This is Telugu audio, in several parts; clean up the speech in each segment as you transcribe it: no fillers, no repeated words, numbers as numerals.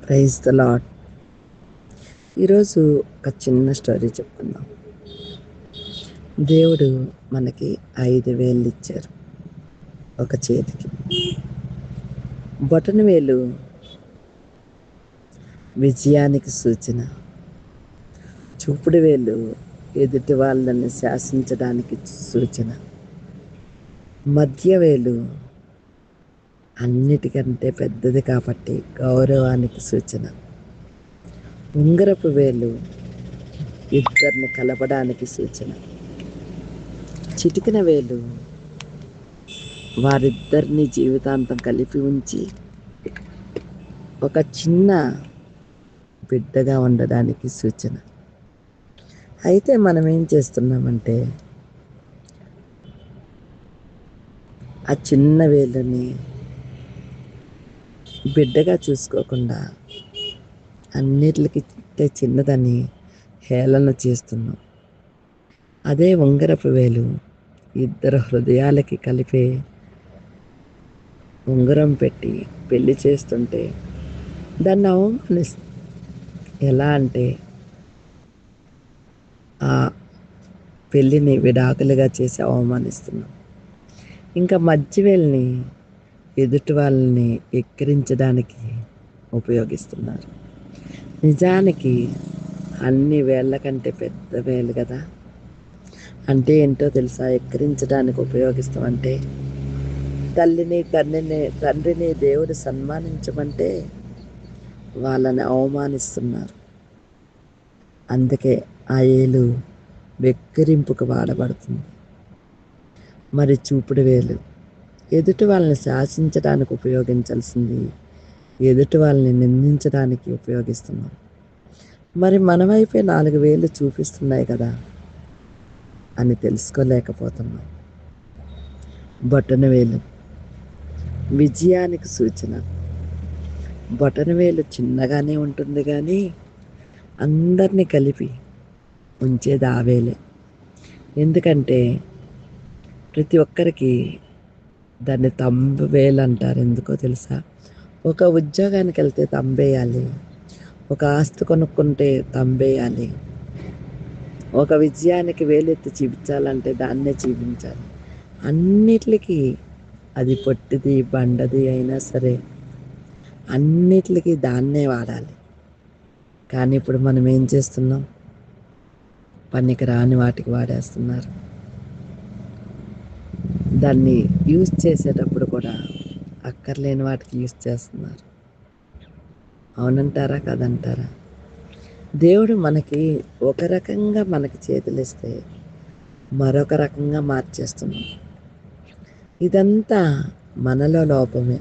Praise the lord. ఈరోజు ఒక చిన్న స్టోరీ చెప్పుకుందాం. దేవుడు మనకి 5 వేళ్ళు ఇచ్చారు ఒక చేతికి. బొటన వేలు విజయానికి సూచన, చూపుడు వేలు ఎదుటి వాళ్ళని శాసించడానికి సూచన, మధ్య వేలు అన్నిటికంటే పెద్దది కాబట్టి గౌరవానికి సూచన, ఉంగరపు వేలు ఇద్దరిని కలపడానికి సూచన, చిటికిన వేలు వారిద్దరిని జీవితాంతం కలిపి ఉంచి ఒక చిన్న బిడ్డగా ఉండడానికి సూచన. అయితే మనం ఏం చేస్తున్నామంటే ఆ చిన్న వేలుని బిడ్డగా చూసుకోకుండా అన్నిటికంటే చిన్నదని హేళన చేస్తున్నాం. అదే ఉంగరపు వేలు ఇద్దరు హృదయాలకి కలిపే ఉంగరం పెట్టి పెళ్లి చేస్తుంటే దాన్ని అవమానిస్తాం. ఎలా అంటే ఆ పెళ్ళిని విడాకులుగా చేసి అవమానిస్తున్నాం. ఇంకా మధ్యవేల్ని ఎదుటి వాళ్ళని ఎక్కిరించడానికి ఉపయోగిస్తున్నారు. నిజానికి అన్ని వేళ్ళ కంటే పెద్ద వేలు కదా. అంటే ఏంటో తెలుసా? ఎక్కిరించడానికి ఉపయోగిస్తామంటే తండ్రిని దేవుడు సన్మానించమంటే వాళ్ళని అవమానిస్తున్నారు. అందుకే ఆ ఏలు వెక్కిరింపుకు వాడబడుతుంది. మరి చూపుడు వేలు ఎదుటి వాళ్ళని శాసించడానికి ఉపయోగించాల్సింది ఎదుటి వాళ్ళని నిందించడానికి ఉపయోగిస్తున్నాం. మరి మన వైపే 4 వేలు చూపిస్తున్నాయి కదా అని తెలుసుకోలేకపోతున్నాం. బొటన వేలు విజయానికి సూచన. బొటన వేలు చిన్నగానే ఉంటుంది కానీ అందరినీ కలిపి ఉంచేది ఆ వేలే. ఎందుకంటే ప్రతి ఒక్కరికి దాన్ని తంబు వేలు అంటారు. ఎందుకో తెలుసా? ఒక ఉద్యోగానికి వెళ్తే తంబేయాలి, ఒక ఆస్తి కొనుక్కుంటే తంబేయాలి, ఒక విజయానికి వేలెత్తి చూపించాలంటే దాన్నే చూపించాలి. అన్నిటికీ అది పొట్టిది బండది అయినా సరే అన్నిటికీ దాన్నే వాడాలి. కానీ ఇప్పుడు మనం ఏం చేస్తున్నాం? పనికి రాని వాటికి వాడేస్తున్నారు. దాన్ని యూజ్ చేసేటప్పుడు కూడా అక్కర్లేని వాటికి యూజ్ చేస్తున్నారు. అవునంటారా కదంటారా? దేవుడు మనకి ఒక రకంగా మనకి చేతులు ఇస్తే మరొక రకంగా మార్చేస్తున్నాం. ఇదంతా మనలో లోపమే,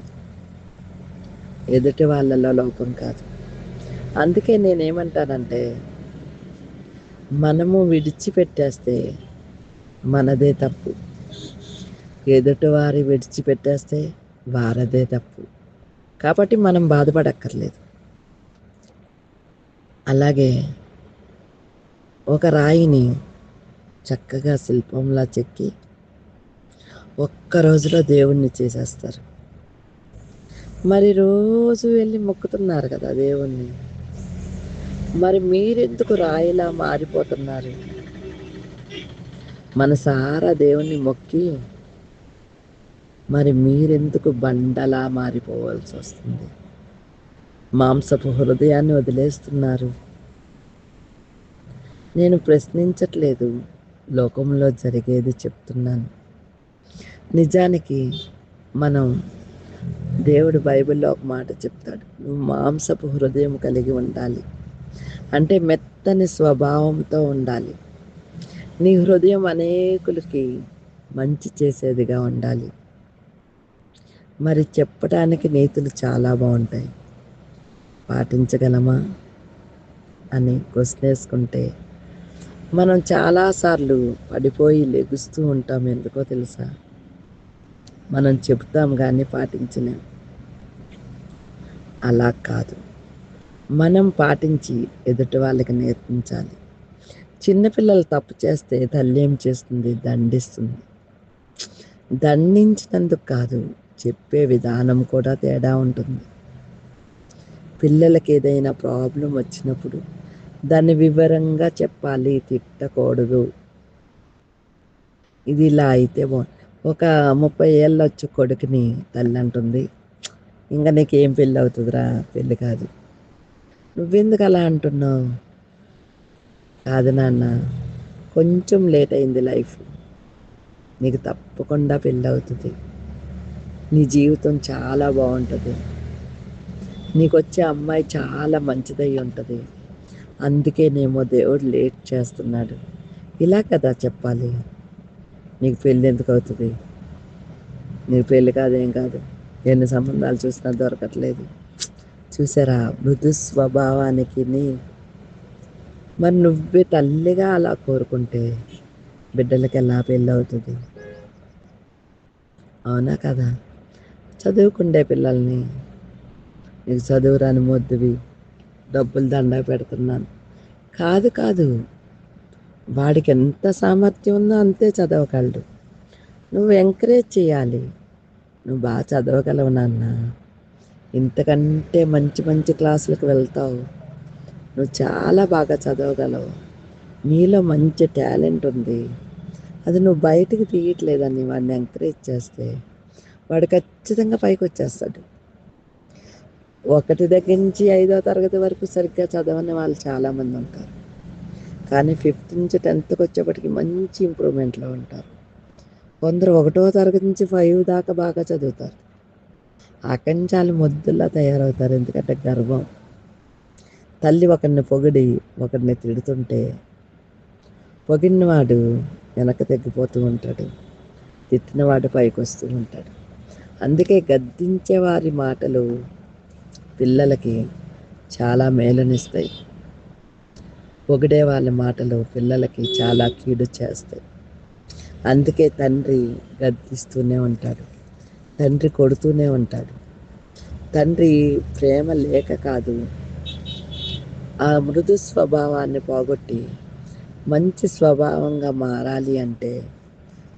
ఎదుటి వాళ్ళలో లోపం కాదు. అందుకే నేనేమంటానంటే మనము విడిచిపెట్టేస్తే మనదే తప్పు, ఎదుటివారి విడిచిపెట్టేస్తే వారదే తప్పు. కాబట్టి మనం బాధపడక్కర్లేదు. అలాగే ఒక రాయిని చక్కగా శిల్పంలా చెక్కి ఒక్క రోజులో దేవుణ్ణి చేసేస్తారు. మరి రోజు వెళ్ళి మొక్కుతున్నారు కదా దేవుణ్ణి. మరి మీరెందుకు రాయిలా మారిపోతున్నారు? మనసారా దేవుణ్ణి మొక్కి మరి మీరెందుకు బండలా మారిపోవాల్సి వస్తుంది? మాంసపు హృదయాన్ని వదిలేస్తున్నారు. నేను ప్రశ్నించట్లేదు, లోకంలో జరిగేది చెప్తున్నాను. నిజానికి మనం దేవుడు బైబిల్లో ఒక మాట చెప్తాడు, నువ్వు మాంసపు హృదయం కలిగి ఉండాలి అంటే మెత్తని స్వభావంతో ఉండాలి. నీ హృదయం అనేకులకి మంచి చేసేదిగా ఉండాలి. మరి చెప్పడానికి నీతులు చాలా బాగుంటాయి, పాటించగలమా అని క్వశ్చన్ వేసుకుంటే మనం చాలాసార్లు పడిపోయి లెగుస్తూ ఉంటాం. ఎందుకో తెలుసా? మనం చెప్తాం కానీ పాటించలేం. అలా కాదు, మనం పాటించి ఎదుటి వాళ్ళకి నేర్పించాలి. చిన్నపిల్లలు తప్పు చేస్తే తల్లి ఏం చేస్తుంది? దండిస్తుంది. దండించినందుకు కాదు, చెప్పే విధానం కూడా తేడా ఉంటుంది. పిల్లలకి ఏదైనా ప్రాబ్లం వచ్చినప్పుడు దాన్ని వివరంగా చెప్పాలి, తిట్టకూడదు. ఇది ఇలా అయితే ఒక 30 ఏళ్ళు వచ్చి కొడుకుని తల్లి అంటుంది, ఇంకా నీకేం పెళ్ళి అవుతుందిరా, పెళ్ళి కాదు. నువ్వెందుకు అలా అంటున్నావు? కాదు నాన్న, కొంచెం లేట్ అయింది లైఫ్, నీకు తప్పకుండా పెళ్ళి అవుతుంది, నీ జీవితం చాలా బాగుంటుంది, నీకు వచ్చే అమ్మాయి చాలా మంచిదై ఉంటుంది, అందుకేనేమో దేవుడు లేట్ చేస్తున్నాడు. ఇలా కదా చెప్పాలి. నీకు పెళ్ళి ఎందుకు అవుతుంది? నీకు పెళ్ళి కాదు, ఏం కాదు, ఎన్ని సంబంధాలు చూసినా దొరకట్లేదు. చూసారా మృదు స్వభావానికి? మరి నువ్వే తల్లిగా అలా కోరుకుంటే బిడ్డలకి ఎలా పెళ్ళి అవుతుంది? అవునా కదా? చదువుకుండే పిల్లల్ని, నీకు చదువురాని మొద్దువి, డబ్బులు దండా పెడుతున్నాను, కాదు కాదు, వాడికి ఎంత సామర్థ్యం ఉందో అంతే చదవగలడు. నువ్వు ఎంకరేజ్ చేయాలి. నువ్వు బాగా చదవగలవు నాన్న, ఇంతకంటే మంచి మంచి క్లాసులకు వెళ్తావు, నువ్వు చాలా బాగా చదవగలవు, నీలో మంచి టాలెంట్ ఉంది, అది నువ్వు బయటకు తీయట్లేదని వాడిని ఎంకరేజ్ చేస్తే వాడు ఖచ్చితంగా పైకి వచ్చేస్తాడు. 1 దగ్గర నుంచి 5వ తరగతి వరకు సరిగ్గా చదవని వాళ్ళు చాలామంది ఉంటారు, కానీ 5th నుంచి 10th వచ్చేప్పటికి మంచి ఇంప్రూవ్మెంట్లో ఉంటారు. కొందరు 1వ తరగతి నుంచి 5 దాకా బాగా చదువుతారు, అక్కడి నుంచి వాళ్ళు మొద్దుల్లా తయారవుతారు. ఎందుకంటే గర్వం. తల్లి ఒకరిని పొగిడి ఒకరిని తిడుతుంటే పొగిడినవాడు వెనక తగ్గిపోతూ ఉంటాడు, తిట్టినవాడు పైకి వస్తూ ఉంటాడు. అందుకే గద్దించే వారి మాటలు పిల్లలకి చాలా మేలునిస్తాయి, పొగిడే వాళ్ళ మాటలు పిల్లలకి చాలా కీడు చేస్తాయి. అందుకే తండ్రి గద్దిస్తూనే ఉంటాడు, తండ్రి కొడుతూనే ఉంటాడు. తండ్రి ప్రేమ లేక కాదు, ఆ మృదు స్వభావాన్ని పోగొట్టి మంచి స్వభావంగా మారాలి అంటే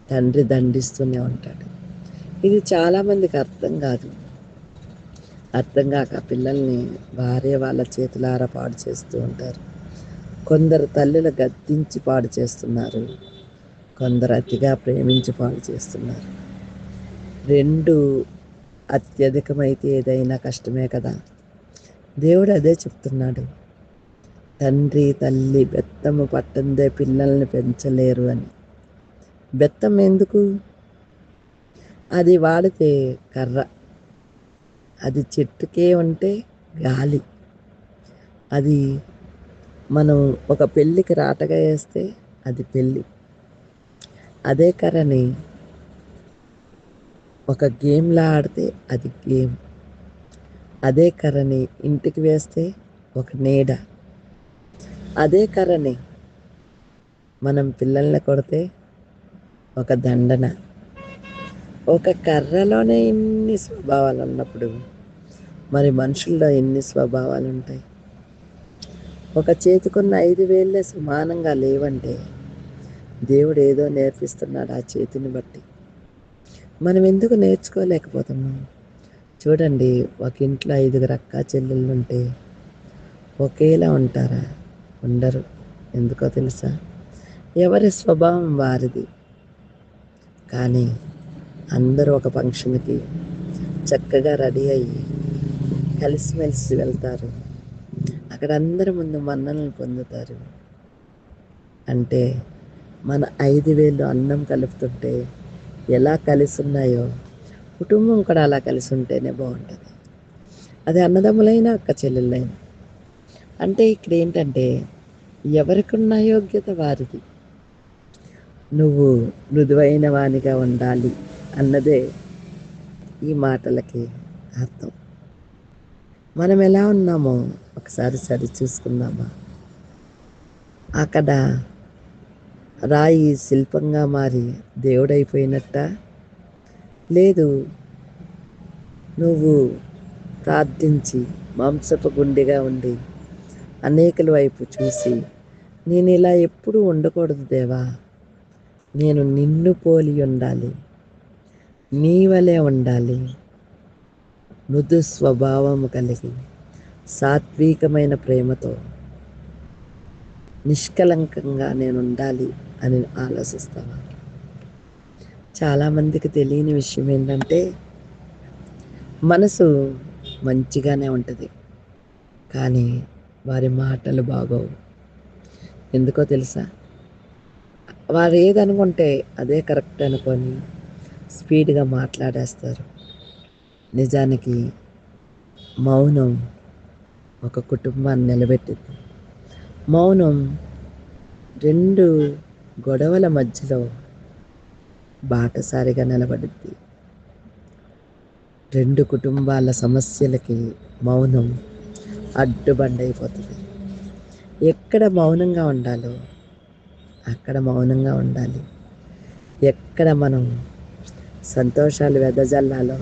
తండ్రి దండిస్తూనే ఉంటాడు. ఇది చాలామందికి అర్థం కాదు. అర్థం కాక పిల్లల్ని వారే వాళ్ళ చేతులారా పాడు చేస్తూ ఉంటారు. కొందరు తల్లులు గద్దించి పాడు చేస్తున్నారు, కొందరు అతిగా ప్రేమించి పాడు చేస్తున్నారు. 2 అత్యధికమైతే ఏదైనా కష్టమే కదా. దేవుడు అదే చెప్తున్నాడు, తండ్రి తల్లి బెత్తము పట్టందే పిల్లల్ని పెంచలేరు అని. బెత్తం ఎందుకు? అది వాడితే కర్ర, అది చెట్టుకే ఉంటే గాలి, అది మనం ఒక పెళ్ళికి రాటగా వేస్తే అది పెళ్ళి. అదే కర్రని ఒక గేమ్లా ఆడితే అది గేమ్. అదే కర్రని ఇంటికి వేస్తే ఒక నీడ. అదే కర్రని మనం పిల్లల్ని కొడితే ఒక దండన. ఒక కర్రలోనే ఇన్ని స్వభావాలు ఉన్నప్పుడు మరి మనుషుల్లో ఎన్ని స్వభావాలు ఉంటాయి? ఒక చేతికున్న 5 వేళ్ళే సమానంగా లేవంటే దేవుడు ఏదో నేర్పిస్తున్నాడు ఆ చేతిని బట్టి. మనం ఎందుకు నేర్చుకోలేకపోతున్నాం? చూడండి, ఒక ఇంట్లో 5 అక్కా చెల్లెళ్ళు ఉంటే ఒకేలా ఉంటారా? ఉండరు. ఎందుకో తెలుసా? ఎవరి స్వభావం వారిది. కానీ అందరూ ఒక ఫంక్షన్కి చక్కగా రెడీ అయ్యి కలిసిమెలిసి వెళ్తారు, అక్కడ అందరి ముందు మన్ననలు పొందుతారు. అంటే మన 5 వేళ్ళు అన్నం కలుపుతుంటే ఎలా కలిసి ఉన్నాయో కుటుంబం కూడా అలా కలిసి ఉంటేనే బాగుంటుంది. అది అన్నదమ్ములైనా అక్క చెల్లెళ్ళైనా. అంటే ఇక్కడ ఏంటంటే ఎవరికున్న యోగ్యత వారిది. నువ్వు మృదువైన వానిగా ఉండాలి అన్నదే ఈ మాటలకి అర్థం. మనం ఎలా ఉన్నామో ఒకసారి సరి చూసుకుందామా? అక్కడ రాయి శిల్పంగా మారి దేవుడైపోయినట్ట? లేదు, నువ్వు ప్రార్థించి మాంసపు గుండెగా ఉండి అనేకుల వైపు చూసి నేను ఇలా ఎప్పుడూ ఉండకూడదు దేవా, నేను నిన్ను పోలి ఉండాలి, నీ వలె ఉండాలి, మృదు స్వభావము కలిగి సాత్వికమైన ప్రేమతో నిష్కలంకంగా నేను ఉండాలి అని ఆలోచిస్తావా? చాలామందికి తెలియని విషయం ఏంటంటే, మనసు మంచిగానే ఉంటుంది, కానీ వారి మాటలు బాగోవు. ఎందుకో తెలుసా? వారు ఏదనుకుంటే అదే కరెక్ట్ అనుకొని స్పీడ్గా మాట్లాడేస్తారు. నిజానికి మౌనం ఒక కుటుంబాన్ని నిలబెట్టింది. మౌనం రెండు గొడవల మధ్యలో బాటసారిగా నిలబడింది. రెండు కుటుంబాల సమస్యలకి మౌనం అడ్డుబండైపోతుంది. ఎక్కడ మౌనంగా ఉండాలో అక్కడ మౌనంగా ఉండాలి. ఎక్కడ మనం సంతోషాలు వెదజల్లాలో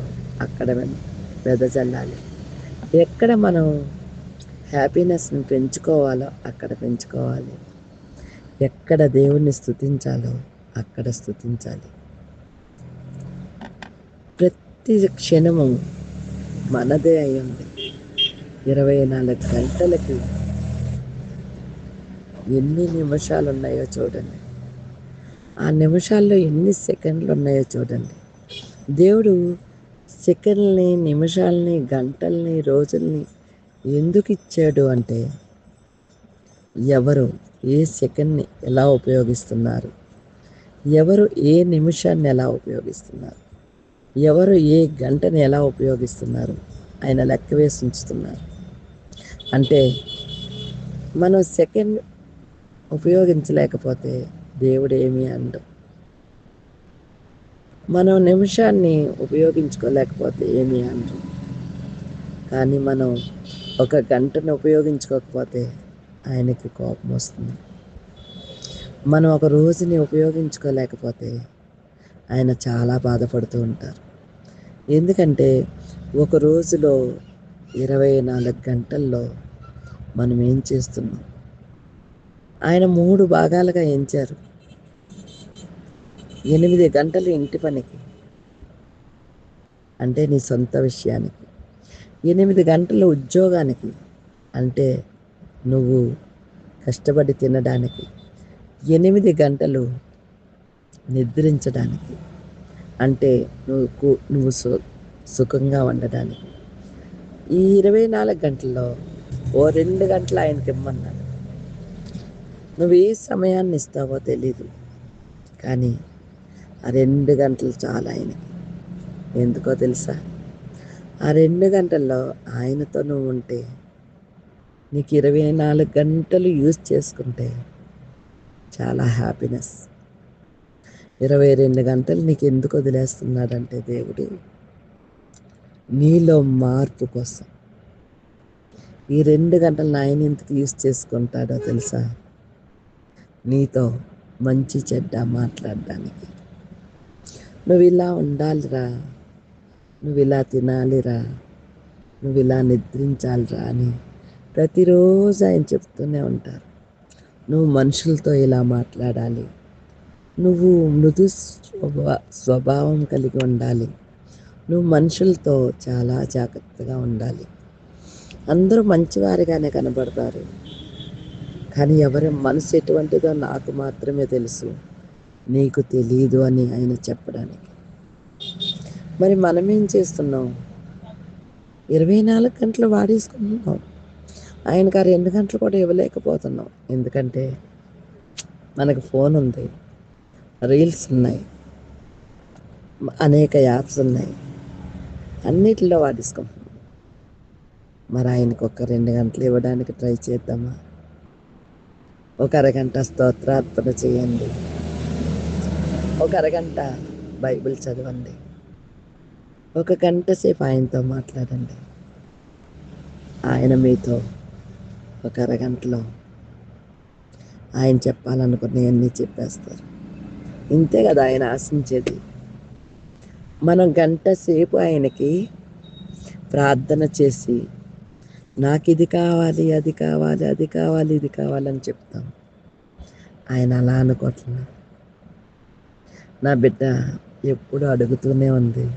అక్కడ వెదజల్లాలి. ఎక్కడ మనం హ్యాపీనెస్ని పెంచుకోవాలో అక్కడ పెంచుకోవాలి. ఎక్కడ దేవుణ్ణి స్తుతించాలో అక్కడ స్తుతించాలి. ప్రతి క్షణము మనదే అయి ఉంది. 24 గంటలకి ఎన్ని నిమిషాలు ఉన్నాయో చూడండి. ఆ నిమిషాల్లో ఎన్ని సెకండ్లు ఉన్నాయో చూడండి. దేవుడు సెకండ్లని, నిమిషాలని, గంటల్ని, రోజుల్ని ఎందుకు ఇచ్చాడు అంటే, ఎవరు ఏ సెకండ్ని ఎలా ఉపయోగిస్తున్నారు, ఎవరు ఏ నిమిషాన్ని ఎలా ఉపయోగిస్తున్నారు, ఎవరు ఏ గంటని ఎలా ఉపయోగిస్తున్నారు ఆయన లెక్క వేసి ఉంచుతున్నారు. అంటే మనం సెకండ్ ఉపయోగించలేకపోతే దేవుడు ఏమీ అనడు. మనం నిమిషాన్ని ఉపయోగించుకోలేకపోతే ఏమీ అనరు. కానీ మనం ఒక గంటను ఉపయోగించుకోకపోతే ఆయనకి కోపం వస్తుంది. మనం ఒక రోజుని ఉపయోగించుకోలేకపోతే ఆయన చాలా బాధపడుతూ ఉంటారు. ఎందుకంటే ఒక రోజులో 24 గంటల్లో మనం ఏం చేస్తున్నాం? ఆయన 3 భాగాలుగా ఎంచారు. 8 గంటలు ఇంటి పనికి, అంటే నీ సొంత విషయానికి. 8 గంటలు ఉద్యోగానికి, అంటే నువ్వు కష్టపడి తినడానికి. 8 గంటలు నిద్రించడానికి, అంటే నువ్వు సుఖంగా ఉండడానికి. ఈ 24 గంటల్లో ఓ 2 గంటలు ఆయనకి ఇమ్మన్నాడు. నువ్వు ఏ సమయాన్ని ఇస్తావో తెలీదు, కానీ ఆ 2 గంటలు చాలా ఆయనకి. ఎందుకో తెలుసా? ఆ 2 గంటల్లో ఆయనతో నువ్వు ఉంటే, నీకు 24 గంటలు యూజ్ చేసుకుంటే చాలా హ్యాపీనెస్. 22 గంటలు నీకు ఎందుకు వదిలేస్తున్నాడంటే దేవుడు, నీలో మార్పు కోసం. ఈ 2 గంటలను ఆయన ఎందుకు యూజ్ చేసుకుంటాడో తెలుసా? నీతో మంచి చెడ్డ మాట్లాడడానికి. నువ్వు ఇలా ఉండాలిరా, నువ్వు ఇలా తినాలిరా, నువ్వు ఇలా నిద్రించాలిరా అని ప్రతిరోజు ఆయన చెప్తూనే ఉంటారు. నువ్వు మనుషులతో ఇలా మాట్లాడాలి, నువ్వు మృదు స్వభావం కలిగి ఉండాలి, నువ్వు మనుషులతో చాలా జాగ్రత్తగా ఉండాలి. అందరూ మంచివారిగానే కనబడతారు, కానీ ఎవరి మనసు ఎటువంటిదో నాకు మాత్రమే తెలుసు, నీకు తెలీదు అని ఆయన చెప్పడానికి. మరి మనం ఏం చేస్తున్నాం? 24 గంటలు వాడేసుకుంటున్నాం. ఆయనకు ఆ 2 గంటలు కూడా ఇవ్వలేకపోతున్నాం. ఎందుకంటే మనకు ఫోన్ ఉంది, రీల్స్ ఉన్నాయి, అనేక యాప్స్ ఉన్నాయి, అన్నిటిలో వాడేసుకుంటున్నాం. మరి ఆయనకు ఒక 2 గంటలు ఇవ్వడానికి ట్రై చేద్దామా? ఒక అరగంట స్తోత్రార్పణ చేయండి, ఒక అరగంట బైబిల్ చదవండి, ఒక గంట సేపు ఆయనతో మాట్లాడండి. ఆయన మీతో ఒక అరగంటలో ఆయన చెప్పాలనుకున్నవన్నీ చెప్పేస్తారు. ఇంతే కదా ఆయన ఆశించేది. మనం గంట సేపు ఆయనకి ప్రార్థన చేసి, నాకు ఇది కావాలి, అది కావాలి, అది కావాలి, ఇది కావాలని చెప్తాం. ఆయన అలా అనుకోవట్లేదు. నా బిడ్డ ఎప్పుడు అడుగుతూనే ఉంది,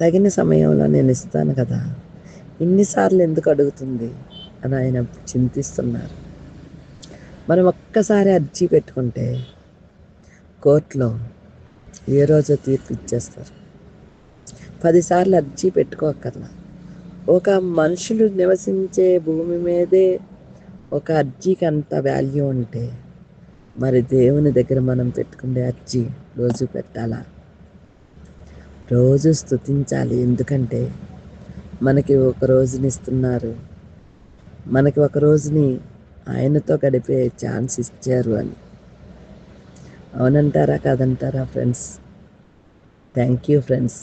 తగిన సమయంలో నేను ఇస్తాను కదా, ఇన్నిసార్లు ఎందుకు అడుగుతుంది అని ఆయన చింతిస్తున్నారు. మనం ఒక్కసారి అర్జీ పెట్టుకుంటే కోర్టులో ఏ రోజో తీర్పు ఇచ్చేస్తారు. 10 సార్లు అర్జీ పెట్టుకోక్కర్లా. ఒక మనుషులు నివసించే భూమి మీదే ఒక అర్జీకి అంత వాల్యూ ఉంటే మరి దేవుని దగ్గర మనం పెట్టుకునే అర్జీ రోజు పెట్టాలా? రోజు స్తుతించాలి. ఎందుకంటే మనకి ఒక రోజునిస్తున్నారు, మనకి ఒక రోజుని ఆయనతో గడిపే ఛాన్స్ ఇచ్చారు అని. అవునంటారా కాదంటారా ఫ్రెండ్స్? Thank you friends.